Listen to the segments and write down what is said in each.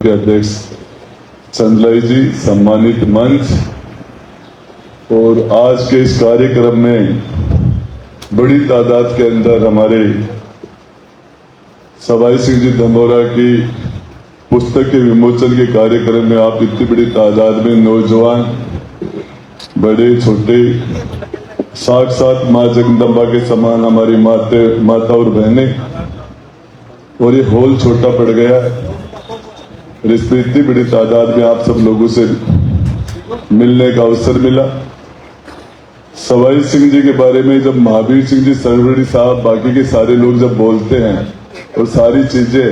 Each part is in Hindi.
के अध्यक्ष चंद्रलाई जी, सम्मानित मंच और आज के इस कार्यक्रम में बड़ी तादाद के अंदर हमारे सवाई सिंह जी धमोरा की पुस्तक के विमोचन के कार्यक्रम में आप इतनी बड़ी तादाद में नौजवान, बड़े छोटे, साक्षात मां जगदम्बा के समान हमारी माता और बहनें, और ये हॉल छोटा पड़ गया है। इस पर इतनी बड़ी तादाद में आप सब लोगों से मिलने का अवसर मिला। सवाई सिंह जी के बारे में जब महावीर सिंह जी सरवड़ी साहब, बाकी के सारे लोग जब बोलते हैं और सारी चीजें,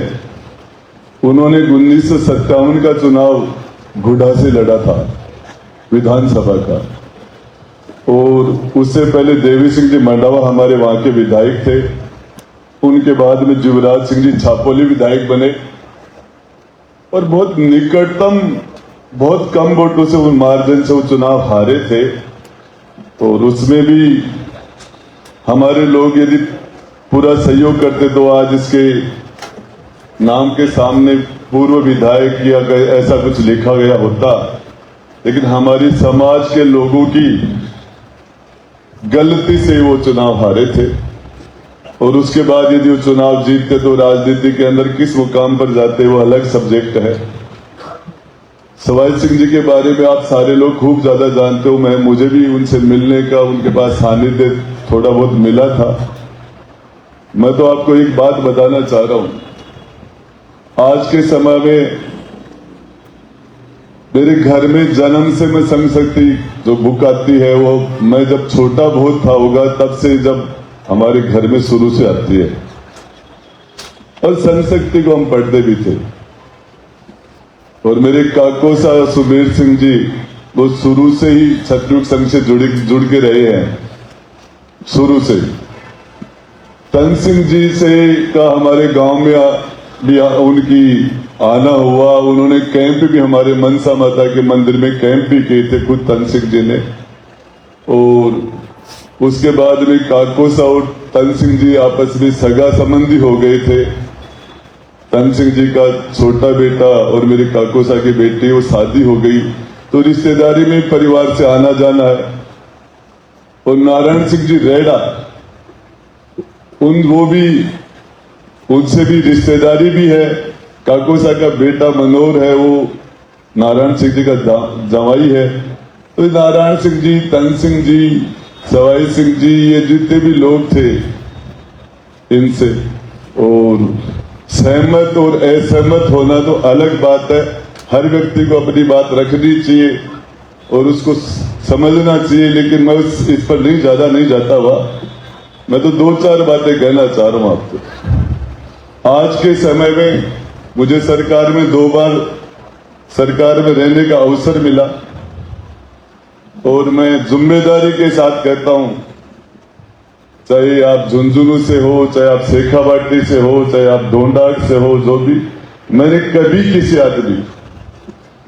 उन्होंने 1957 का चुनाव गुढ़ा से लड़ा था विधानसभा का, और उससे पहले देवी सिंह जी मंडावा हमारे वहां के विधायक थे। उनके बाद में युवराज सिंह जी छापोली विधायक बने और बहुत निकटतम, बहुत कम वोटों से, वो मार्जिन से वो चुनाव हारे थे। और उसमें भी हमारे लोग यदि पूरा सहयोग करते तो आज इसके नाम के सामने पूर्व विधायक या ऐसा कुछ लिखा गया होता, लेकिन हमारी समाज के लोगों की गलती से वो चुनाव हारे थे। और उसके बाद यदि वो चुनाव जीतते तो राजनीति के अंदर किस मुकाम पर जाते, वो अलग सब्जेक्ट है। सवाई सिंह जी के बारे में आप सारे लोग खूब ज्यादा जानते हो। मुझे भी उनसे मिलने का, उनके पास सानिध्य थोड़ा बहुत मिला था। मैं तो आपको एक बात बताना चाह रहा हूं। आज के समय में मेरे घर में जन्म से मैं संशक्ति जो बुक आती है, वो मैं जब छोटा बहुत था होगा तब से, जब हमारे घर में शुरू से आती है, और संशक्ति को हम पढ़ते भी थे। और मेरे काकोसा सुबीर सिंह जी, वो शुरू से ही छत्रुक संघ से जुड़ के रहे हैं, शुरू से। तन सिंह जी से का हमारे गांव में भी उनकी आना हुआ। उन्होंने कैंप भी हमारे मनसा माता के मंदिर में कैंप भी किए थे खुद तन सिंह जी ने। और उसके बाद में काकोसा और तन सिंह जी आपस में सगा संबंधी हो गए थे। तन सिंह जी का छोटा बेटा और मेरे काकोसा की बेटी, वो शादी हो गई, तो रिश्तेदारी में परिवार से आना जाना है। और नारायण सिंह जी रेडा, वो भी, उनसे भी रिश्तेदारी भी है। काकोसा का बेटा मनोहर है, वो नारायण सिंह जी का जवाई है। तो नारायण सिंह जी, तन सिंह जी, सवाई सिंह जी, ये जितने भी लोग थे, इनसे और सहमत और असहमत होना तो अलग बात है। हर व्यक्ति को अपनी बात रखनी चाहिए और उसको समझना चाहिए, लेकिन मैं इस पर ज्यादा नहीं जाता हुआ। मैं तो 2-4 बातें कहना चाह रहा हूं आपको। आज के समय में मुझे सरकार में 2 बार सरकार में रहने का अवसर मिला, और मैं जिम्मेदारी के साथ कहता हूं, चाहे आप झुंझुनू से हो, चाहे आप शेखावाटी से हो, चाहे आप ढोंडाट से हो, जो भी, मैंने कभी किसी आदमी,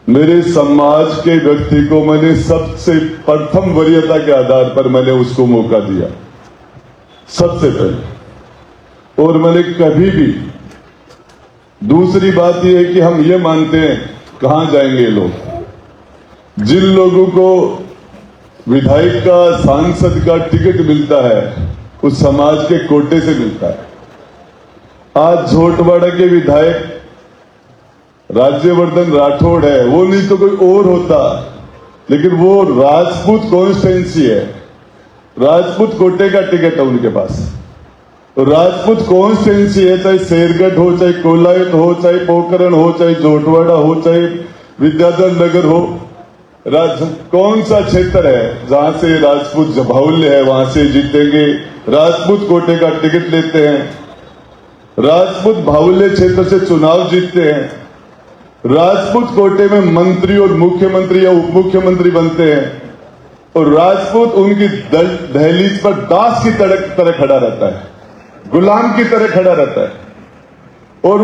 मेरे समाज के व्यक्ति को मैंने सबसे प्रथम वरीयता के आधार पर मैंने उसको मौका दिया, सबसे पहले। और मैंने कभी भी, दूसरी बात यह है कि हम ये मानते हैं, कहां जाएंगे लोग, जिन लोगों को विधायक का, सांसद का टिकट मिलता है, उस समाज के कोटे से मिलता है। आज झोटवाड़ा के विधायक राज्यवर्धन राठौड़ है, वो नहीं तो कोई और होता, लेकिन वो राजपूत कॉन्स्टिट्यूंसी है, राजपूत कोटे का टिकट है उनके पास। तो राजपूत कॉन्स्टिट्यूंसी है, चाहे शेरगढ़ हो, चाहे कोलायत हो, चाहे पोखरण हो, चाहे झोटवाड़ा हो, चाहे विद्याधर नगर हो, कौन सा क्षेत्र है जहां से राजपूत बाहुल्य है, वहां से जीतेंगे। राजपूत कोटे का टिकट लेते हैं, राजपूत बाहुल्य क्षेत्र से चुनाव जीतते हैं, राजपूत कोटे में मंत्री और मुख्यमंत्री या उप मुख्यमंत्री बनते हैं, और राजपूत उनकी दहलीज पर दास की तरह खड़ा रहता है, गुलाम की तरह खड़ा रहता है। और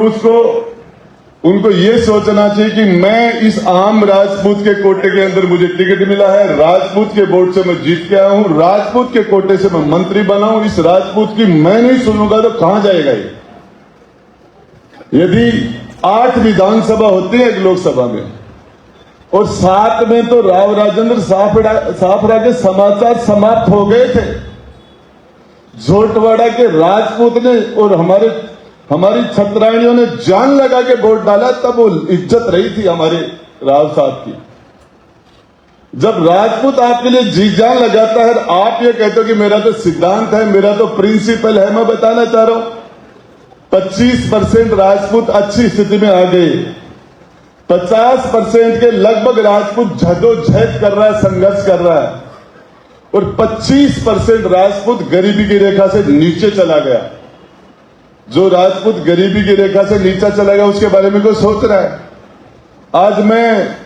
उनको ये सोचना चाहिए कि मैं इस आम राजपूत के कोटे के अंदर मुझे टिकट मिला है, राजपूत के वोट से मैं जीत के आया हूं, राजपूत के कोटे से मैं मंत्री बना हूं, इस राजपूत की मैं नहीं सुनूंगा तो कहां जाएगा ये। यदि 8 विधानसभा होती है एक लोकसभा में, और 7 में तो राव राजेंद्र साफड़ा के समाचार समाप्त हो गए थे। झोटवाड़ा के राजपूत ने और हमारी छतराइनियों ने जान लगा के वोट डाला, तब वो इज्जत रही थी हमारे राव साहब की। जब राजपूत आपके लिए जी जान लगाता है, आप ये कहते हो कि मेरा तो सिद्धांत है, मेरा तो प्रिंसिपल है, मैं बताना चाह रहा हूं 25% राजपूत अच्छी स्थिति में आ गए। 50% के लगभग राजपूत जद्दोजहद कर रहा है, संघर्ष कर रहा है, और 25% राजपूत गरीबी की रेखा से नीचे चला गया। जो राजपूत गरीबी की रेखा से नीचे चला गया उसके बारे में कोई सोच रहा है? आज मैं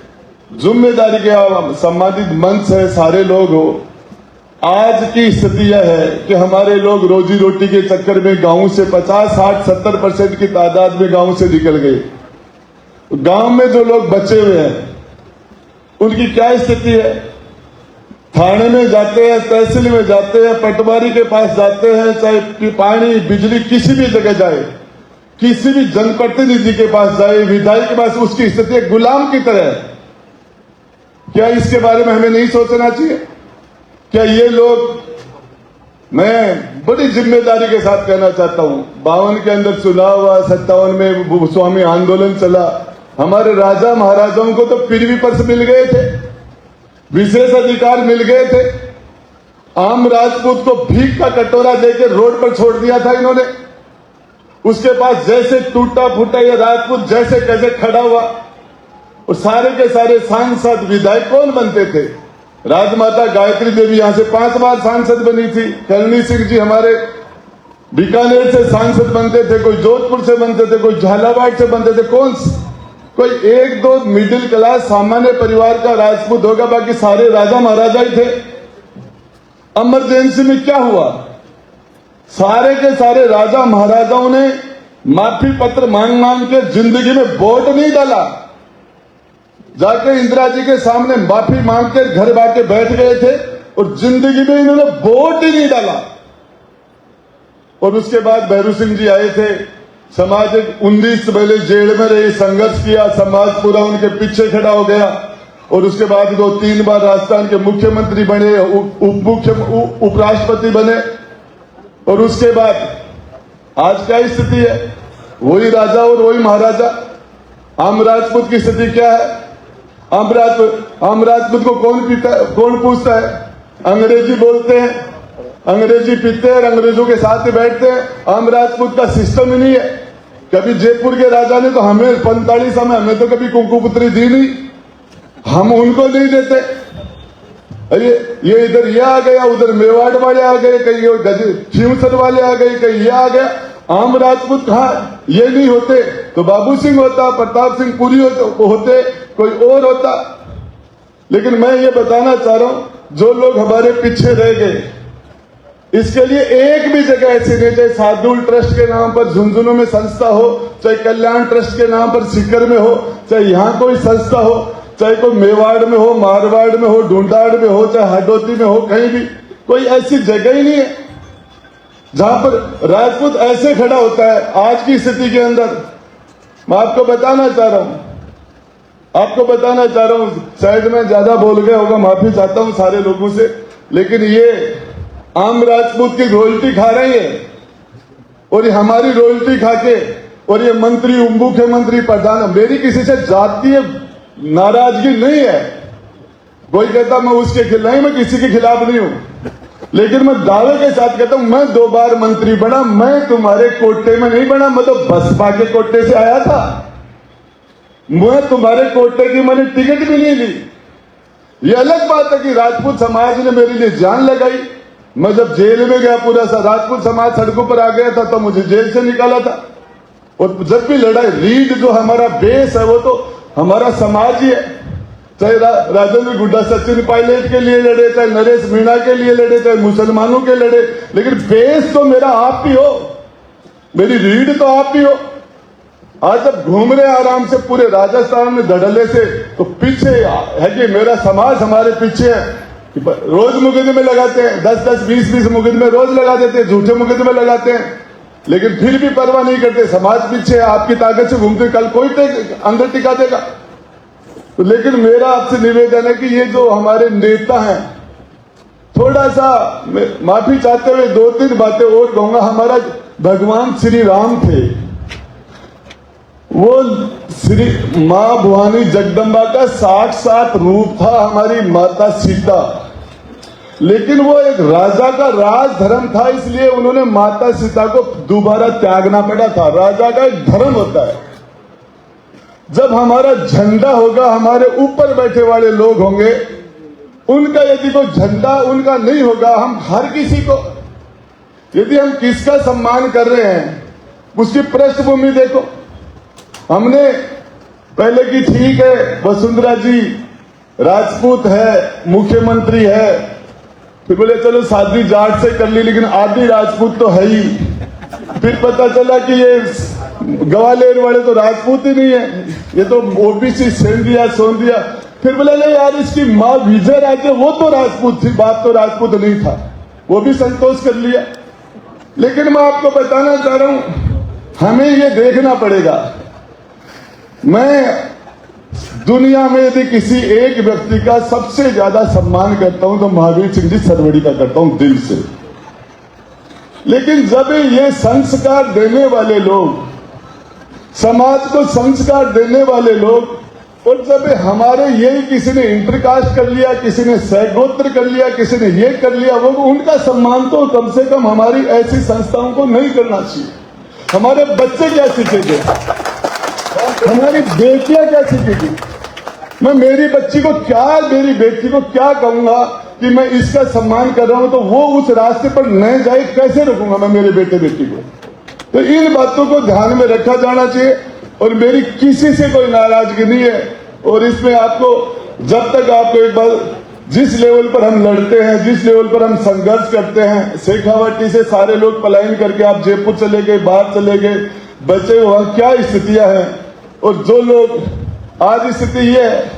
जिम्मेदारी के सम्मानित मंच है, सारे लोग हो, आज की स्थिति यह है कि हमारे लोग रोजी रोटी के चक्कर में गांव से 50, 60, 70% की तादाद में गांव से निकल गए। गांव में जो लोग बचे हुए हैं उनकी क्या स्थिति है? थाने में जाते हैं, तहसील में जाते हैं, पटवारी के पास जाते हैं, चाहे पानी बिजली किसी भी जगह जाए, किसी भी जनप्रतिनिधि के पास जाए, विधायक के पास, उसकी स्थिति गुलाम की तरह है। क्या इसके बारे में हमें नहीं सोचना चाहिए? क्या ये लोग, मैं बड़ी जिम्मेदारी के साथ कहना चाहता हूं, 52 के अंदर चुनाव हुआ, 57 में भूस्वामी आंदोलन चला, हमारे राजा महाराजाओं को तो पृथ्वी पर से मिल गए थे, विशेष अधिकार मिल गए थे। आम राजपूत को भीख का कटोरा देकर रोड पर छोड़ दिया था इन्होंने। उसके पास जैसे टूटा फूटा ये राजपूत जैसे कैसे खड़ा हुआ, और सारे के सारे सांसद विधायक कौन बनते थे? राजमाता गायत्री देवी यहां से 5 बार सांसद बनी थी। करणी सिंह जी हमारे बीकानेर से सांसद बनते थे, कोई जोधपुर से बनते थे, कोई झालावाड़ से बनते थे। कोई 1-2 मिडिल क्लास सामान्य परिवार का राजपूत होगा, बाकी सारे राजा महाराजा ही थे। इमरजेंसी में क्या हुआ? सारे के सारे राजा महाराजाओं ने माफी पत्र मांग के जिंदगी में वोट नहीं डाला, जाके इंदिरा जी के सामने माफी मांग के घर बाके बैठ गए थे, और जिंदगी में इन्होंने वोट ही नहीं डाला। और उसके बाद भैरू सिंह जी आए थे, समाज 19 महीने जेल में रही, संघर्ष किया, समाज पूरा उनके पीछे खड़ा हो गया, और उसके बाद 2-3 बार राजस्थान के मुख्यमंत्री बने, उपराष्ट्रपति बने, और उसके बाद आज क्या स्थिति है? वही राजा और वही महाराजा। आम राजपूत की स्थिति क्या है? आम राजपूत को कौन पूछता है? अंग्रेजी बोलते हैं, अंग्रेजी पीते हैं, अंग्रेजों के साथ ही बैठते हैं। आम राजपूत का सिस्टम ही नहीं है। कभी जयपुर के राजा ने तो हमें 45 में हमें तो कभी कुंकुपुत्री दी नहीं, हम उनको नहीं देते। अरे ये इधर ये आ गया, उधर मेवाड़ वाले आ गए, कहीं खींवसर वाले आ गए, कहीं ये आ गया। आम राजपूत कहाँ? ये नहीं होते तो बाबू सिंह होता, प्रताप सिंह पुरी होते, कोई और होता। लेकिन मैं ये बताना चाह रहा हूं, जो लोग हमारे पीछे रह गए, इसके लिए एक भी जगह ऐसी नहीं, चाहे शार्दुल ट्रस्ट के नाम पर झुंझुनू में संस्था हो, चाहे कल्याण ट्रस्ट के नाम पर सीकर में हो, चाहे यहां कोई संस्था हो, चाहे कोई मेवाड़ में हो, मारवाड़ में हो, ढूंढाड़ में हो, चाहे हडोती में हो, कहीं भी कोई ऐसी जगह ही नहीं है जहां पर राजपूत ऐसे खड़ा होता है। आज की स्थिति के अंदर मैं आपको बताना चाह रहा हूं, शायद मैं ज्यादा बोल गया होगा, माफी चाहता हूं सारे लोगों से, लेकिन ये आम राजपूत की रॉयल्टी खा रहे हैं, और ये हमारी रॉयल्टी खा के, और ये मंत्री, मुख्यमंत्री, प्रधान, मेरी किसी से जातीय नाराजगी नहीं है। कोई कहता मैं उसके खिलाफ, मैं किसी के खिलाफ नहीं हूं, लेकिन मैं दावे के साथ कहता हूं, मैं 2 बार मंत्री बना, मैं तुम्हारे कोटे में नहीं बना, मैं तो बसपा के कोटे से आया था। मैं तुम्हारे कोटे की मैंने टिकट भी नहीं ली। ये अलग बात है कि राजपूत समाज ने मेरे लिए जान लगाई। मैं जब जेल में गया, पूरा सा राजपूत समाज सड़कों पर आ गया था, तो मुझे जेल से निकाला था। और जब भी लड़ाई, रीढ़ जो हमारा बेस है वो तो हमारा समाज ही है। चाहे राजेंद्र गुड्डा सचिन पायलट के लिए लड़े, चाहे नरेश मीणा के लिए लड़े, चाहे मुसलमानों के लड़े, लेकिन बेस तो मेरा आप ही हो, मेरी रीढ़ तो आप ही हो। आज जब घूम रहे आराम से पूरे राजस्थान में धड़ल्ले से, तो पीछे है कि मेरा समाज हमारे पीछे है। रोज मुकदमे लगाते हैं, 10-10, 20-20 मुकदमे रोज लगा देते हैं, झूठे मुकदमे लगाते हैं। लेकिन फिर भी परवाह नहीं करते। समाज पीछे है, आपकी ताकत से घूमते, कल कोई अंदर टिका देगा। तो लेकिन मेरा आपसे निवेदन है कि ये जो हमारे नेता हैं, थोड़ा सा माफी चाहते हुए 2-3 बातें और कहूंगा। हमारा भगवान श्री राम थे, वो श्री मां भवानी जगदम्बा का साक्षात रूप था, हमारी माता सीता। लेकिन वो एक राजा का राज धर्म था, इसलिए उन्होंने माता सीता को दोबारा त्यागना पड़ा था। राजा का एक धर्म होता है। जब हमारा झंडा होगा, हमारे ऊपर बैठे वाले लोग होंगे, उनका यदि कोई झंडा उनका नहीं होगा, हम हर किसी को, यदि हम किसका सम्मान कर रहे हैं उसकी पृष्ठभूमि देखो। हमने पहले की ठीक है, वसुंधरा जी राजपूत है, मुख्यमंत्री है, फिर बोले चलो शादी जाट से कर ली, लेकिन आदि राजपूत तो है ही। फिर पता चला कि ये ग्वालियर वाले तो राजपूत ही नहीं है, ये तो ओबीसी सेंधिया सोंधिया। फिर बोले नहीं यार, इसकी माँ विजय राजे वो तो राजपूत थी, बाप तो राजपूत नहीं था, वो भी संतोष कर लिया। लेकिन मैं आपको बताना चाह रहा हूं, हमें ये देखना पड़ेगा। मैं दुनिया में यदि किसी एक व्यक्ति का सबसे ज्यादा सम्मान करता हूं तो महावीर सिंह जी सरवड़ी का करता हूं, दिल से। लेकिन जब ये संस्कार देने वाले लोग, समाज को संस्कार देने वाले लोग, और जब हमारे ये किसी ने इंटरकास्ट कर लिया, किसी ने सैगोत्र कर लिया, किसी ने ये कर लिया, वो उनका सम्मान तो कम से कम हमारी ऐसी संस्थाओं को नहीं करना चाहिए। हमारे बच्चे क्या सीखेंगे, हमारी बेटियां क्या सीखेगी? मैं मेरी बेटी को क्या कहूंगा कि मैं इसका सम्मान कर रहा हूं तो वो उस रास्ते पर न जाए, कैसे रखूंगा मैं मेरे बेटी को? तो इन बातों को ध्यान में रखा जाना चाहिए। और मेरी किसी से कोई नाराजगी नहीं है। और इसमें आपको, जब तक आपको एक बार, जिस लेवल पर हम लड़ते हैं, जिस लेवल पर हम संघर्ष करते हैं, शेखावाटी से सारे लोग पलायन करके आप जयपुर चले गए, बाहर चले गए, बचे वहां क्या स्थितियां हैं। और जो लोग, आज स्थिति ये है,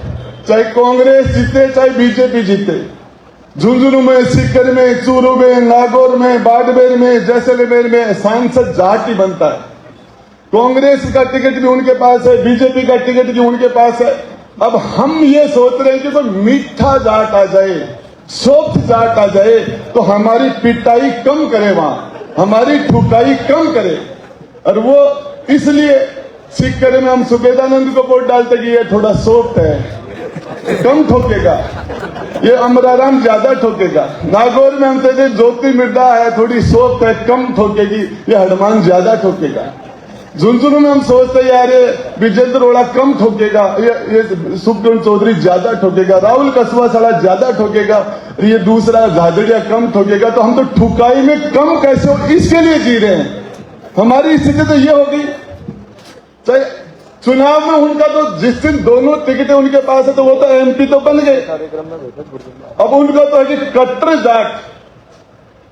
चाहे कांग्रेस जीते चाहे बीजेपी जीते, झुंझुनू में, सीकर में, चूरू में, नागौर में, बाड़मेर में, जैसलमेर में सांसद जाट ही बनता है। कांग्रेस का टिकट भी उनके पास है, बीजेपी का टिकट भी उनके पास है। अब हम ये सोच रहे हैं कि कोई मीठा जाट आ जाए, सॉफ्ट जाट आ जाए तो हमारी पिटाई कम करे, वहां हमारी ठुकाई कम करे। और वो इसलिए सीकर में हम सुबेदानंद को वोट डालते कि ये थोड़ा सॉफ्ट है, कम ठोकेगा, ये अमराराम ज्यादा ठोकेगा। नागौर में हम कहते ज्योति मिर्दा है, थोड़ी सॉफ्ट है, कम ठोकेगी, ये हनुमान ज्यादा ठोकेगा। झुंझुनू में हम सोचते हैं यार विजेंद्र रोड़ा कम ठोकेगा, ये सुखदेव चौधरी ज्यादा ठोकेगा, राहुल कस्बा साला ज्यादा ठोकेगा, ये दूसरा झाझड़िया कम ठोकेगा। तो हम तो ठुकाई में कम कैसे हो, इसके लिए जी रहे हैं। हमारी स्थिति तो ये होगी, चाहे चुनाव में उनका तो जिस दिन दोनों टिकटें उनके पास है तो वो तो एमपी तो बन गए। अब उनका तो है कि कट्टर जाट,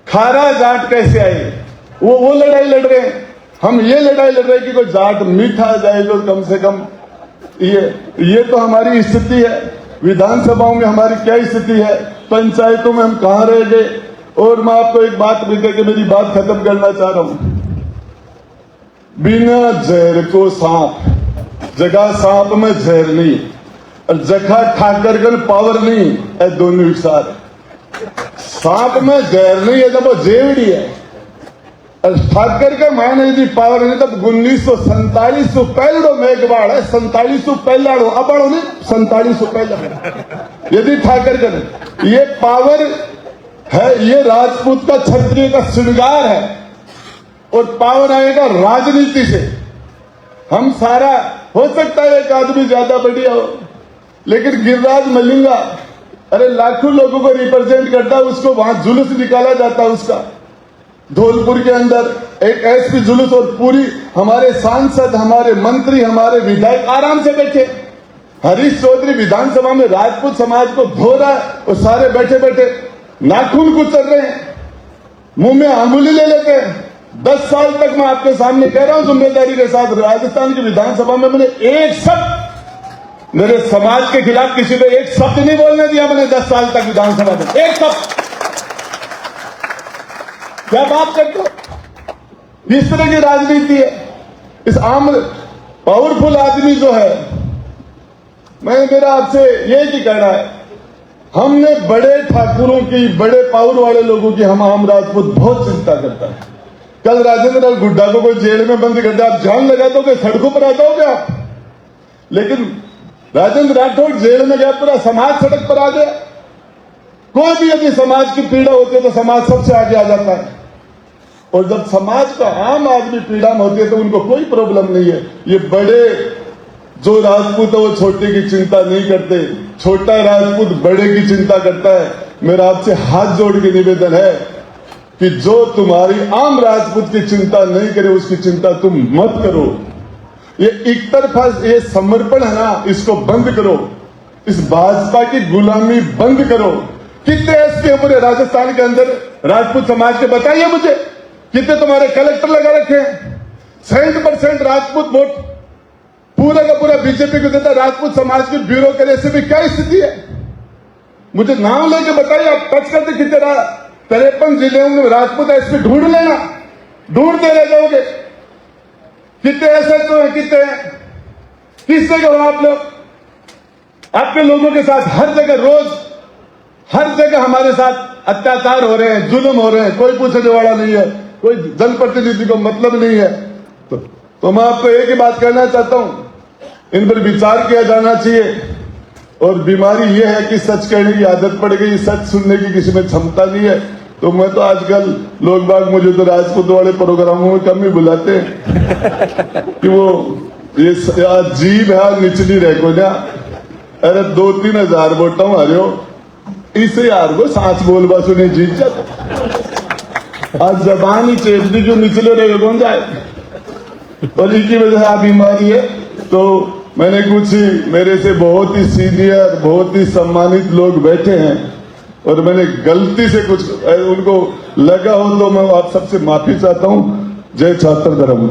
खारा जाट कैसे आए, वो लड़ाई लड़ रहे हैं। हम ये लड़ाई लड़ रहे हैं कि कोई जाट मीठा आ जाए तो कम से कम, ये तो हमारी स्थिति है। विधानसभाओं में हमारी क्या स्थिति है, पंचायतों में हम कहां रह गए। और मैं आपको एक बात भी देकर मेरी बात खत्म करना चाह रहा हूं। बिना जहर को सांप, जगह सांप में जहर नहीं, और जगह ठाकरगन पावर नहीं है, दोनों एक साथ। सांप में जहर नहीं है जब वो जेवड़ी है, और ठाकर का मान यदि पावर नहीं तब 1947 पहलो मेघवाड़ है, 47 पहलाड़ो अबाड़ो नहीं, 47 पहला यदि ठाकर का ये पावर है, ये राजपूत का क्षत्रिय का श्रृंगार है। और पावर आएगा राजनीति से। हम सारा, हो सकता है एक आदमी ज्यादा बढ़िया हो, लेकिन गिरिराज मलिंगा अरे लाखों लोगों को रिप्रेजेंट करता है, उसको वहां जुलूस निकाला जाता है उसका, धौलपुर के अंदर एक एसपी जुलूस, और पूरी हमारे सांसद, हमारे मंत्री, हमारे विधायक आराम से बैठे। हरीश चौधरी विधानसभा में राजपूत समाज को धो रहा है, और सारे बैठे बैठे नाखून कुचल रहे हैं, मुंह में अंगुली ले लेते हैं। 10 साल तक मैं आपके सामने कह रहा हूं जिम्मेदारी के साथ, राजस्थान की विधानसभा में मैंने एक शब्द मेरे समाज के खिलाफ किसी ने एक शब्द नहीं बोलने दिया। मैंने 10 साल तक विधानसभा में एक शब्द, क्या बात करते हो? इस तरह की राजनीति है। इस आम पावरफुल आदमी जो है, मेरा आपसे यही कहना है, हमने बड़े ठाकुरों की, बड़े पावर वाले लोगों की हम आम राजपूत बहुत चिंता करता है। कल राजेंद्र गुड्डा को कोई जेल में बंद कर दे, आप जान लगा दोगे, सड़कों पर आ जाओगे आप। लेकिन राजेंद्र राठौड़ जेल में गया, पूरा समाज सड़क पर आ गया। कोई भी यदि समाज की पीड़ा होती है तो समाज सबसे आगे आ जाता है, और जब समाज का आम आदमी पीड़ा में होती है तो उनको कोई प्रॉब्लम नहीं है। ये बड़े जो राजपूत है वो छोटे की चिंता नहीं करते, छोटा राजपूत बड़े की चिंता करता है। मेरा आपसे हाथ जोड़ के निवेदन है कि जो तुम्हारी आम राजपूत की चिंता नहीं करे उसकी चिंता तुम मत करो। ये एक तरफा ये समर्पण है ना, इसको बंद करो। इस भाजपा की गुलामी बंद करो। कितने एसपी है पूरे राजस्थान के अंदर राजपूत समाज के, बताइए मुझे, कितने तुम्हारे कलेक्टर लगा रखे हैं? 60% राजपूत वोट पूरा का पूरा बीजेपी को देता। राजपूत समाज की ब्यूरोक्रेसी में क्या स्थिति है? मुझे नाम लेके बताइए, आप टच करते कितने 53 जिले में राजपूत एसपी ढूंढ लेना, ढूंढते रह जाओगे। कितने ऐसे तो हैं, कितने हैं? किस जगह हो आप लोग? आपके लोगों के साथ हर जगह, रोज हर जगह हमारे साथ अत्याचार हो रहे हैं, जुल्म हो रहे हैं, कोई पूछने वाला नहीं है, कोई जनप्रतिनिधि को मतलब नहीं है। तो मैं आपको एक ही बात कहना चाहता हूं, इन पर विचार किया जाना चाहिए। और बीमारी यह है कि सच कहने की आदत पड़ गई, सच सुनने की किसी में क्षमता नहीं है। तो मैं तो आजकल लोग बाग मुझे तो राजपूत वाले प्रोग्रामों में कम ही बुलाते हैं कि वो ये अजीब है, निचली रखो ना। अरे 2-3 हजार वोटा आ रहे हो, इसे यार को सांस बोलवा सुने जीत जाते। आज जबान ही चेप दी, जो निचले रहे कौन जाए। और इनकी वजह से आप बीमारी है। तो मैंने कुछ मेरे से बहुत ही सीनियर, बहुत ही सम्मानित लोग बैठे हैं, और मैंने गलती से कुछ उनको लगा हो तो मैं आप सबसे माफी चाहता हूं। जय छात्र धर्म।